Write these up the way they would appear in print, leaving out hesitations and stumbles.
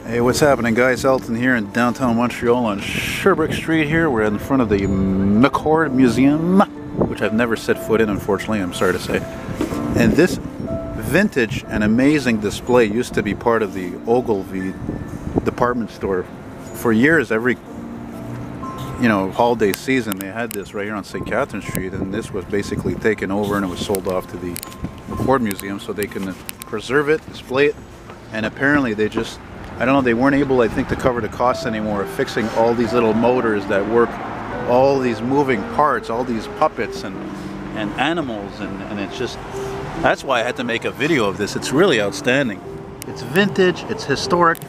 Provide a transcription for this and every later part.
Hey, what's happening, guys? Elton here in downtown Montreal on Sherbrooke Street here. We're in front of the McCord Museum, which I've never set foot in, unfortunately, I'm sorry to say. And this vintage and amazing display used to be part of the Ogilvy department store. For years, every holiday season, they had this right here on St. Catherine Street, and this was basically taken over and it was sold off to the McCord Museum so they can preserve it, display it, and apparently they just, I don't know, they weren't able, I think, to cover the costs anymore of fixing all these little motors that work, all these moving parts, all these puppets and animals, and it's just, that's why I had to make a video of this. It's really outstanding. It's vintage, it's historic.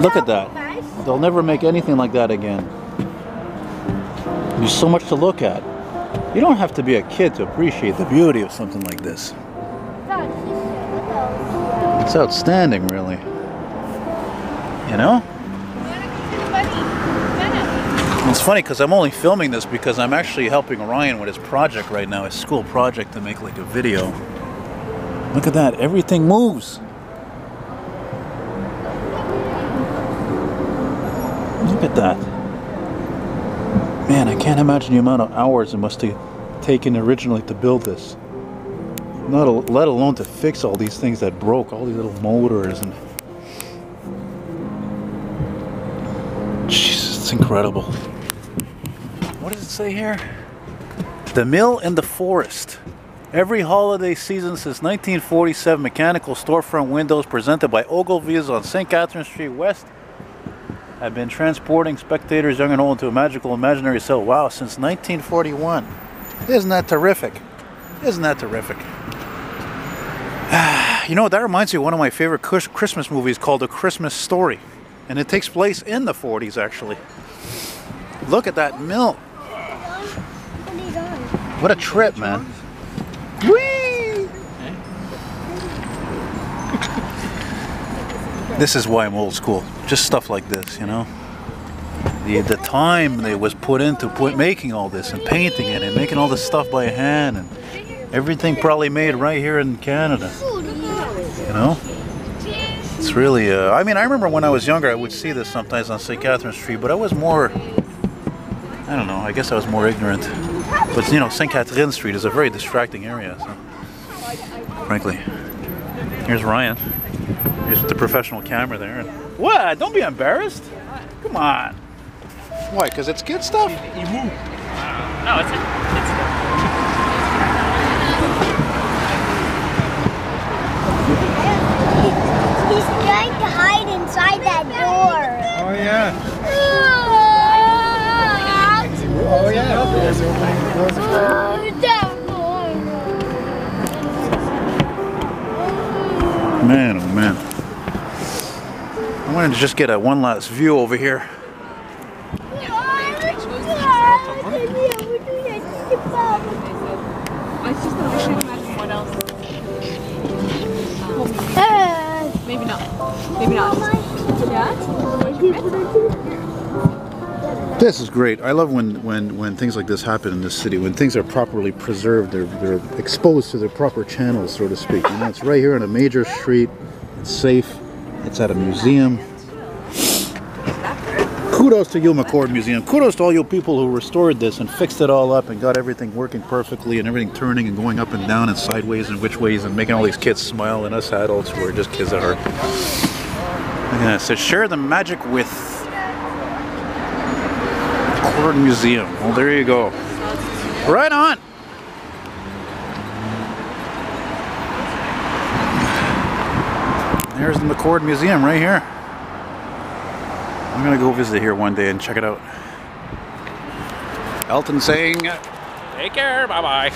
Look at that. They'll never make anything like that again. There's so much to look at. You don't have to be a kid to appreciate the beauty of something like this. It's outstanding, really. You know? It's funny because I'm only filming this because I'm actually helping Ryan with his project right now, his school project, to make like a video. Look at that, everything moves. Look at that. Man, I can't imagine the amount of hours it must have taken originally to build this. Let alone to fix all these things that broke, all these little motors and... Jesus, it's incredible. What does it say here? The Mill in the Forest. Every holiday season since 1947, mechanical storefront windows presented by Ogilvy's on St. Catherine Street West have been transporting spectators young and old into a magical imaginary cell. Wow, since 1941. Isn't that terrific? Isn't that terrific? You know, that reminds me of one of my favorite Christmas movies called A Christmas Story. And it takes place in the 40s, actually. Look at that mill. What a trip, man. Whee! This is why I'm old school. Just stuff like this, you know. The time that was put into making all this and painting it and making all this stuff by hand, and everything probably made right here in Canada. You know? It's really, I mean, I remember when I was younger, I would see this sometimes on St. Catherine Street, but I was more, I don't know, I guess I was more ignorant. But, you know, St. Catherine Street is a very distracting area, so, frankly. Here's Ryan. Here's with the professional camera there. What? Don't be embarrassed. Come on. Why? Because it's kid stuff? You move. No, it's He's trying to hide inside that door. Oh yeah. Oh yeah. Man, oh man. I wanted to just get a one last view over here. I just don't imagine what else. Maybe not. Maybe not. Yeah? This is great. I love when things like this happen in this city. When things are properly preserved, they're exposed to their proper channels, so to speak. You know, it's right here on a major street. It's safe. It's at a museum. Kudos to you, McCord Museum. Kudos to all you people who restored this and fixed it all up and got everything working perfectly and everything turning and going up and down and sideways and which ways and making all these kids smile and us adults who are just kids at heart. Yeah, so share the magic with McCord Museum. Well, there you go. Right on. There's the McCord Museum right here. I'm gonna go visit here one day and check it out. Elton saying, take care, bye-bye.